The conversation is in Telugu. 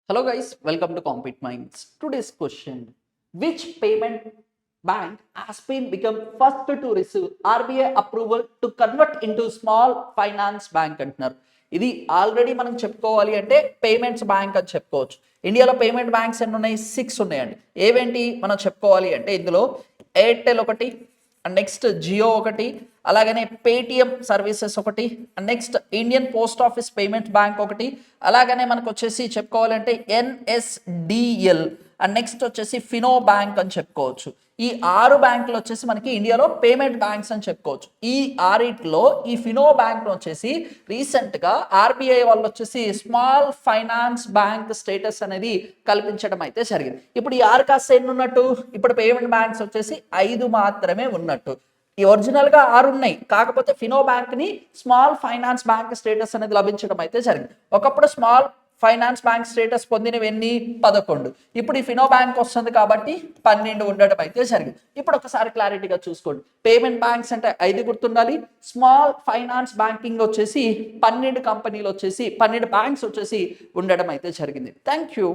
Hello guys, welcome to Compete Minds. Today's question: which payment bank has been become first to receive RBI approval to convert into small finance bank అంటున్నారు. ఇది ఆల్రెడీ మనం చెప్పుకోవాలి అంటే పేమెంట్స్ బ్యాంక్ అని చెప్పుకోవచ్చు. ఇండియాలో పేమెంట్ బ్యాంక్స్ ఎన్ని ఉన్నాయి? 6 ఉన్నాయండి. ఏవేంటి మనం చెప్పుకోవాలి అంటే ఇందులో ఎయిర్టెల్ ఒకటి, నెక్స్ట్ జియో ఒకటి, అలాగనే పేటిఎం సర్వీసెస్ ఒకటి, next Indian post office payment bank ఒకటి, అలాగనే మనకు వచ్చేసి చెప్పుకోవాలంటే ఎన్ఎస్డిఎల్ అండ్ నెక్స్ట్ వచ్చేసి ఫినో బ్యాంక్ అని చెప్పుకోవచ్చు. ఈ 6 బ్యాంకులు వచ్చేసి మనకి ఇండియాలో పేమెంట్ బ్యాంక్స్ అని చెప్పుకోవచ్చు. ఈ 6లో ఈ ఫినో బ్యాంక్ వచ్చేసి రీసెంట్గా ఆర్బీఐ వాళ్ళు వచ్చేసి స్మాల్ ఫైనాన్స్ బ్యాంక్ స్టేటస్ అనేది కల్పించడం అయితే జరిగింది. ఇప్పుడు ఈ 6 కాస్త ఎన్ని ఉన్నట్టు? ఇప్పుడు పేమెంట్ బ్యాంక్స్ వచ్చేసి 5 మాత్రమే ఉన్నట్టు. ఈ ఒరిజినల్గా 6 ఉన్నాయి, కాకపోతే ఫినో బ్యాంక్ని స్మాల్ ఫైనాన్స్ బ్యాంక్ స్టేటస్ అనేది లభించడం అయితే జరిగింది. ఒకప్పుడు స్మాల్ ఫైనాన్స్ బ్యాంక్ స్టేటస్ పొందినవి ఎన్ని? 11. ఇప్పుడు ఈ ఫినో బ్యాంక్ వస్తుంది కాబట్టి 12 ఉండడం అయితే జరిగింది. ఇప్పుడు ఒకసారి క్లారిటీగా చూసుకోండి. పేమెంట్ బ్యాంక్స్ అంటే 5 గుర్తుండాలి, స్మాల్ ఫైనాన్స్ బ్యాంకింగ్ వచ్చేసి 12 కంపెనీలు వచ్చేసి 12 బ్యాంక్స్ వచ్చేసి ఉండడం అయితే జరిగింది. Thank you.